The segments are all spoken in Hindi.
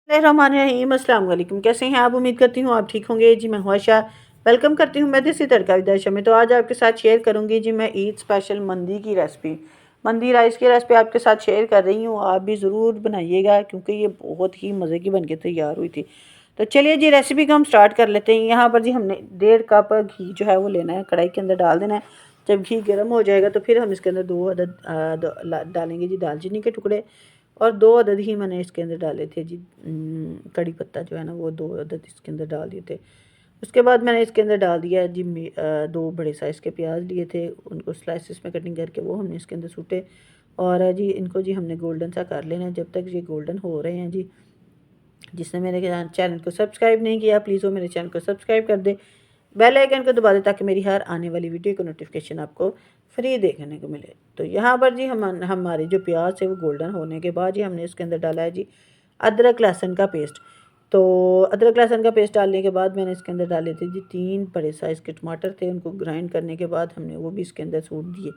रहमानिर्रहीम अस्सलाम वालेकुम। कैसे हैं आप? उम्मीद करती हूँ आप ठीक होंगे। जी मैं हूँ आयशा, वेलकम करती हूँ मैं देसी तड़का विद आयशा में। तो आज आपके साथ शेयर करूँगी जी मैं ईद स्पेशल मंदी की रेसिपी, मंदी राइस की रेसिपी आपके साथ शेयर कर रही हूँ। आप भी ज़रूर बनाइएगा क्योंकि ये बहुत ही मज़े की बन के तैयार हुई थी। तो चलिए जी रेसिपी को हम स्टार्ट कर लेते हैं। यहाँ पर जी हमने 1.5 कप घी जो है वो लेना है, कढ़ाई के अंदर डाल देना है। जब घी गर्म हो जाएगा तो फिर हम इसके अंदर 2 अदद डालेंगे जी दालचीनी के टुकड़े, और 2 अदद ही मैंने इसके अंदर डाले थे जी कड़ी पत्ता जो है ना, वो 2 अदद इसके अंदर डाल दिए थे। उसके बाद मैंने इसके अंदर डाल दिया जी 2 बड़े साइज़ के प्याज लिए थे, उनको स्लाइसिस में कटिंग करके वो हमने इसके अंदर सूटे। और जी इनको जी हमने गोल्डन सा कर लेना है। जब तक ये गोल्डन हो रहे हैं जी, जिसने मेरे चैनल को सब्सक्राइब नहीं किया प्लीज़ वो मेरे चैनल को सब्सक्राइब कर दे, बेल आइकन को दबा दें ताकि मेरी हर आने वाली वीडियो का नोटिफिकेशन आपको फ्री देखने को मिले। तो यहाँ पर जी हम हमारे जो प्याज है वो गोल्डन होने के बाद जी हमने इसके अंदर डाला है जी अदरक लहसुन का पेस्ट। तो अदरक लहसुन का पेस्ट डालने के बाद मैंने इसके अंदर डाले थे जी 3 बड़े साइज़ के टमाटर थे, उनको ग्राइंड करने के बाद हमने वो भी इसके अंदर सूट दिए।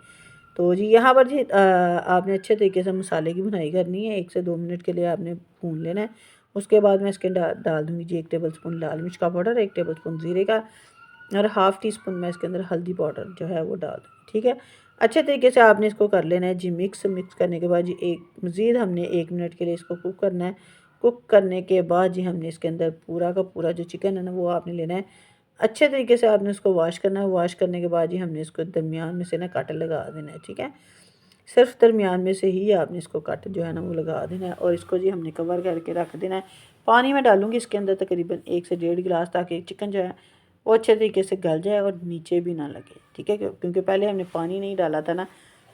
तो जी यहाँ पर जी आपने अच्छे तरीके से मसाले की भुनाई करनी है, 1 से 2 मिनट के लिए आपने भून लेना है। उसके बाद मैं इसके अंदर डाल दूँगी जी 1 टेबल स्पून लाल मिर्च का पाउडर, 1 टेबल स्पून ज़ीरे का, और हाफ़ टी स्पून मैं इसके अंदर हल्दी पाउडर जो है वो डाल दूँगी। ठीक है, अच्छे तरीके से आपने इसको कर लेना है जी मिक्स। मिक्स करने के बाद जी एक मज़ीद हमने 1 मिनट के लिए इसको कुक करना है। कुक करने के बाद जी हमने इसके अंदर पूरा का पूरा जो चिकन है ना वो आपने लेना है, अच्छे तरीके से आपने उसको वॉश करना है। वॉश करने के बाद जी हमने इसको दरमियान में से ना कट लगा देना है। ठीक है, सिर्फ दरमियान में से ही आपने इसको कट जो है ना वो लगा देना है, और इसको जी हमने कवर करके रख देना है। पानी मैं डालूँगी इसके अंदर तकरीबन 1 से 1.5 गिलास, ताकि चिकन जो है वो अच्छे तरीके से गल जाए और नीचे भी ना लगे। ठीक है, क्योंकि पहले हमने पानी नहीं डाला था ना,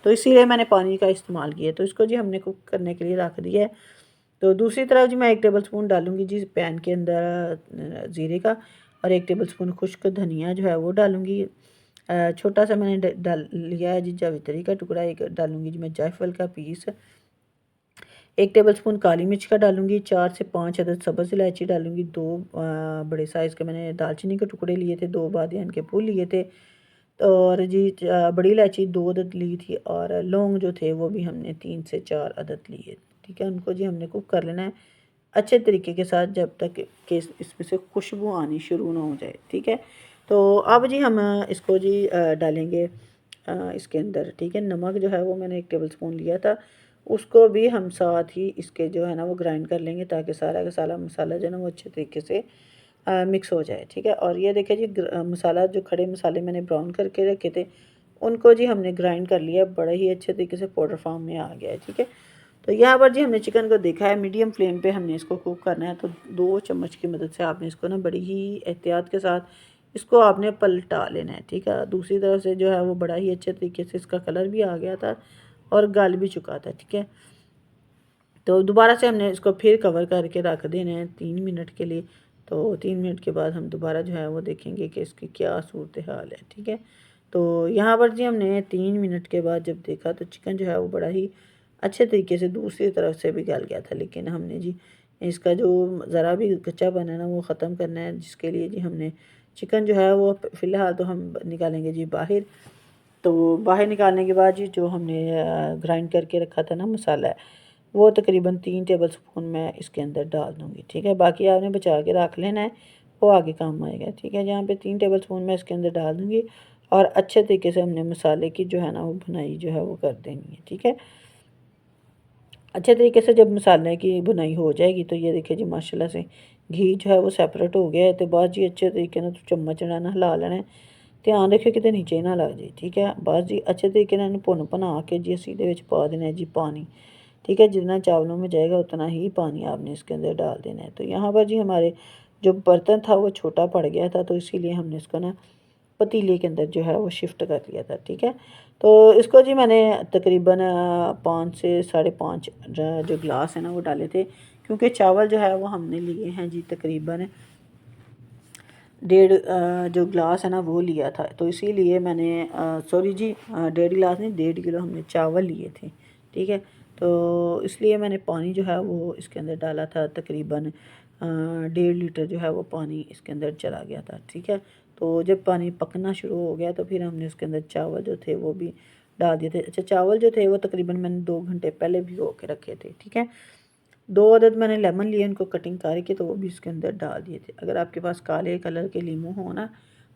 तो इसीलिए मैंने पानी का इस्तेमाल किया। तो इसको जी हमने कुक करने के लिए रख दिया है। तो दूसरी तरफ जी मैं 1 टेबल स्पून डालूँगी जी पैन के अंदर ज़ीरे का, और 1 टेबल स्पून खुश्क धनिया जो है वो डालूँगी। छोटा सा मैंने डाल लिया है जी जावित्री का टुकड़ा, एक डालूँगी जी मैं जायफल का पीस, 1 टेबल स्पून काली मिर्च का डालूँगी, 4 से 5 अदद सब्ज़ इलायची डालूँगी, 2 बड़े साइज़ के मैंने दालचीनी के टुकड़े लिए थे, 2 बादियान के फूल लिए थे, और जी बड़ी इलायची 2 अदद ली थी, और लौंग जो थे वो भी हमने 3 से 4 अदद लिए। ठीक है, उनको जी हमने कुक कर लेना है अच्छे तरीके के साथ, जब तक कि इसमें से खुशबू आनी शुरू ना हो जाए। ठीक है, तो अब जी हम इसको जी डालेंगे इसके अंदर। ठीक है, नमक जो है वो मैंने 1 टेबल स्पून लिया था, उसको भी हम साथ ही इसके जो है ना वो ग्राइंड कर लेंगे, ताकि सारा का सारा मसाला जो है ना वो अच्छे तरीके से मिक्स हो जाए। ठीक है, और ये देखिए जी मसाला जो खड़े मसाले मैंने ब्राउन करके रखे थे उनको जी हमने ग्राइंड कर लिया, बड़े ही अच्छे तरीके से पाउडर फॉर्म में आ गया है। ठीक है, तो यहाँ पर जी हमने चिकन को देखा है, मीडियम फ्लेम पे हमने इसको कुक करना है। तो 2 चम्मच की मदद से आपने इसको ना बड़ी ही एहतियात के साथ इसको आपने पलटा लेना है। ठीक है, दूसरी तरफ से जो है वो बड़ा ही अच्छे तरीके से इसका कलर भी आ गया था और गल भी चुका था। ठीक है, तो दोबारा से हमने इसको फिर कवर करके रख देना है 3 मिनट के लिए। तो 3 मिनट के बाद हम दोबारा जो है वो देखेंगे कि इसकी क्या सूरत हाल है। ठीक है, तो यहाँ पर जी हमने 3 मिनट के बाद जब देखा तो चिकन जो है वो बड़ा ही अच्छे तरीके से दूसरी तरफ से भी गल गया था, लेकिन हमने जी इसका जो ज़रा भी कच्चापन है ना वो ख़त्म करना है, जिसके लिए जी हमने चिकन जो है वो फ़िलहाल तो हम निकालेंगे जी बाहर। तो बाहर निकालने के बाद जी जो हमने ग्राइंड करके रखा था ना मसाला है, वो तकरीबन 3 टेबल स्पून मैं इसके अंदर डाल दूँगी। ठीक है, बाकी आपने बचा के रख लेना है, वो आगे काम आएगा। ठीक है, जहाँ पे 3 टेबल स्पून मैं इसके अंदर डाल दूँगी, और अच्छे तरीके से हमने मसाले की जो है ना वो भुनाई जो है वो कर देनी है। ठीक है, अच्छे तरीके से जब मसाले की भुनाई हो जाएगी तो ये देखिए जी माशाल्लाह से घी जो है वो सेपरेट हो गया है। तो बाद जी अच्छे तरीके ना तो चम्मच ना हिला लेना है, ध्यान रखियो किते नीचे ना लग जाए। ठीक है, बस जी अच्छे तरीके नाल भुन भुना के जी असीं इहदे विच पा देना है जी पानी। ठीक है, जितना चावलों में जाएगा उतना ही पानी आपने इसके अंदर डाल देना है। तो यहाँ पर जी हमारे जो बर्तन था वो छोटा पड़ गया था, तो इसीलिए हमने इसको ना पतीले के अंदर जो है वो शिफ्ट कर लिया था। ठीक है, तो इसको जी मैंने तकरीबन 5 से 5.5 जो गिलास है ना वो डाले थे, क्योंकि चावल जो है वो हमने लिए हैं जी तकरीबन 1.5 जो गिलास है ना वो लिया था। तो इसीलिए मैंने सॉरी जी 1.5 गिलास नहीं, 1.5 किलो हमने चावल लिए थे। ठीक है, तो इसलिए मैंने पानी जो है वो इसके अंदर डाला था, तकरीबन 1.5 लीटर जो है वो पानी इसके अंदर चला गया था। ठीक है, तो जब पानी पकना शुरू हो गया तो फिर हमने उसके अंदर चावल जो थे वो भी डाल दिए थे। अच्छा, चावल जो थे वो तकरीबन मैंने 2 घंटे पहले भिगो के रखे थे। ठीक है, 2 अदद मैंने लेमन लिए, उनको कटिंग करके तो वो भी इसके अंदर डाल दिए थे। अगर आपके पास काले कलर के लीमू हो ना,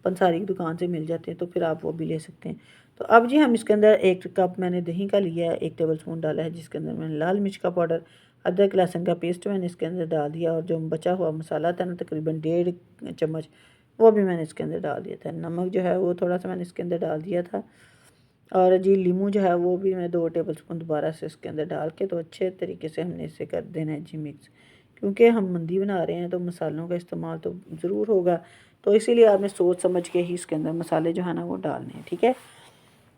पंसारी की दुकान से मिल जाते हैं, तो फिर आप वो भी ले सकते हैं। तो अब जी हम इसके अंदर 1 कप मैंने दही का लिया है, 1 टेबल स्पून डाला है, जिसके अंदर मैंने लाल मिर्च का पाउडर, अदरक लहसुन का पेस्ट मैंने इसके अंदर डाल दिया, और जो बचा हुआ मसाला था ना तकरीबन 1.5 चम्मच, वो भी मैंने इसके अंदर डाल दिया था। नमक जो है वो थोड़ा सा मैंने इसके अंदर डाल दिया था। और जी लीमू जो है वो भी मैं 2 टेबल स्पून दोबारा से इसके अंदर डाल के तो अच्छे तरीके से हमने इसे कर देना है जी मिक्स। क्योंकि हम मंदी बना रहे हैं तो मसालों का इस्तेमाल तो ज़रूर होगा, तो इसीलिए आपने सोच समझ के ही इसके अंदर मसाले जो है ना वो डालने हैं, ठीक है।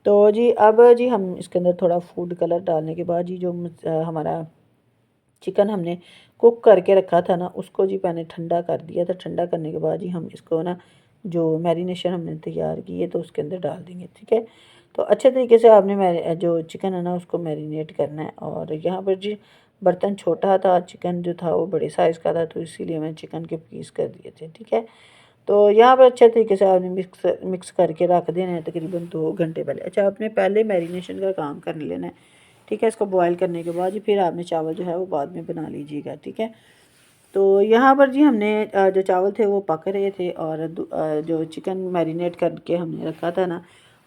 तो जी अब जी हम इसके अंदर थोड़ा फूड कलर डालने के बाद जी जो हमारा चिकन हमने कुक करके रखा था ना, उसको जी मैंने ठंडा कर दिया था। ठंडा करने के बाद जी हम इसको ना जो मैरिनेशन हमने तैयार की है तो उसके अंदर डाल देंगे, ठीक है। तो अच्छे तरीके से आपने जो चिकन है ना उसको मैरिनेट करना है। और यहाँ पर जी बर्तन छोटा था, चिकन जो था वो बड़े साइज़ का था, तो इसीलिए मैंने चिकन के पीस कर दिए थे, ठीक है। तो यहाँ पर अच्छे तरीके से आपने मिक्स करके रख देना है तकरीबन 2 घंटे पहले। अच्छा, आपने पहले मैरिनेशन का काम कर लेना है, ठीक है। इसको बॉयल करने के बाद जी फिर आपने चावल जो है वो बाद में बना लीजिएगा, ठीक है। तो यहाँ पर जी हमने जो चावल थे वो पक रहे थे, और जो चिकन मैरिनेट करके हमने रखा था ना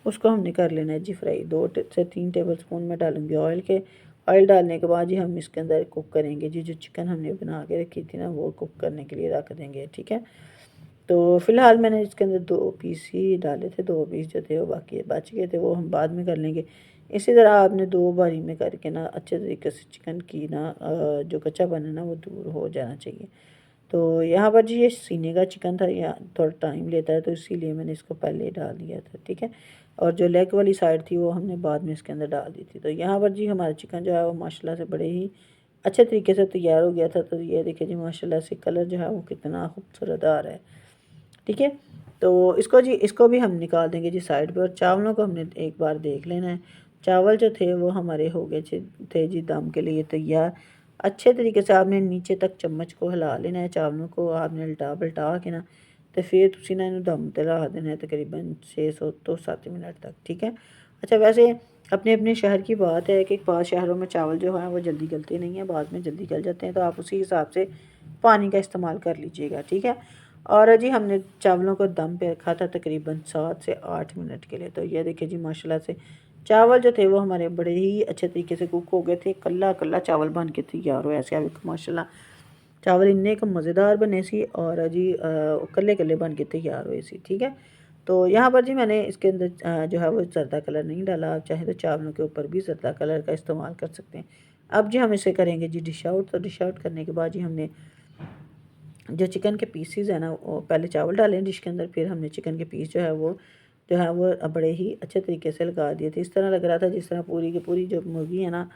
उसको हमने कर लेना है जी फ्राई। 2 से 3 टेबल स्पून मैं डालूँगी ऑयल के। ऑयल डालने के बाद जी हम इसके अंदर कुक करेंगे जी, जो चिकन हमने बना के रखी थी ना वो कुक करने के लिए रख देंगे, ठीक है। तो फ़िलहाल मैंने इसके अंदर 2 पीस ही डाले थे, 2 पीस जो थे वो बाकी बच गए थे, वो हम बाद में कर लेंगे। इसी तरह आपने 2 बारी में करके ना अच्छे तरीके से चिकन की ना जो कच्चापन है ना वो दूर हो जाना चाहिए। तो यहाँ पर जी ये सीने का चिकन था, या थोड़ा टाइम लेता है, तो इसीलिए मैंने इसको पहले ही डाल दिया था, ठीक है। और जो लेग वाली साइड थी वो हमने बाद में इसके अंदर डाल दी थी। तो यहाँ पर जी हमारा चिकन जो है वो माशाल्लाह से बड़े ही अच्छे तरीके से तैयार हो गया था। तो ये देखिए जी माशाल्लाह से कलर जो है वो कितना खूबसूरत आ रहा है, ठीक है। तो इसको भी हम निकाल देंगे जी साइड पे। और चावलों को हमने एक बार देख लेना है। चावल जो थे वो हमारे हो गए थे जी दम के लिए तैयार। अच्छे तरीके से आपने नीचे तक चम्मच को हिला लेना है, चावलों को आपने उल्टा पलटा के ना, तो फिर तुसी ना इन्हें दम ते ला देना है तकरीबन 6 तो 7 मिनट तक, ठीक है। अच्छा, वैसे अपने अपने शहर की बात है कि बाद शहरों में चावल जो है वो जल्दी गलते नहीं हैं, बाद में जल्दी गल जाते हैं, तो आप उसी हिसाब से पानी का इस्तेमाल कर लीजिएगा, ठीक है। और जी हमने चावलों को दम पे रखा था तकरीबन 7 से 8 मिनट के लिए। तो ये देखिए जी माशाल्लाह से चावल जो थे वो हमारे बड़े ही अच्छे तरीके से कुक हो गए थे। कल्ला कल्ला चावल बन के तैयार हुए ऐसे आप माशाल्लाह। चावल इन्ने का मज़ेदार बने सी, और जी कल्ले कल्ले बन के तैयार हुए सी, ठीक है। तो यहाँ पर जी मैंने इसके अंदर जो है वो जर्दा कलर नहीं डाला। आप चाहें तो चावलों के ऊपर भी जर्दा कलर का इस्तेमाल कर सकते हैं। अब जी हम इसे करेंगे जी डिश आउट। तो डिश आउट करने के बाद जी हमने जो चिकन के पीसीज है ना वो पहले चावल डाले डिश के अंदर, फिर हमने चिकन के पीस जो है वो बड़े ही अच्छे तरीके से लगा दिए थे। इस तरह लग रहा था जिस तरह पूरी की पूरी जो मुर्गी है ना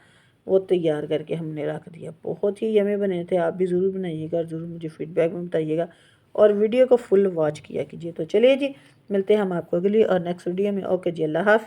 वो तैयार करके हमने रख दिया। बहुत ही यम्मी बने थे। आप भी ज़रूर बनाइएगा और ज़रूर मुझे फ़ीडबैक में बताइएगा, और वीडियो को फुल वॉच किया कीजिए। तो चलिए जी, मिलते हैं हम आपको अगली और नेक्स्ट वीडियो में। ओके जी, अल्लाह हाफ़िज़।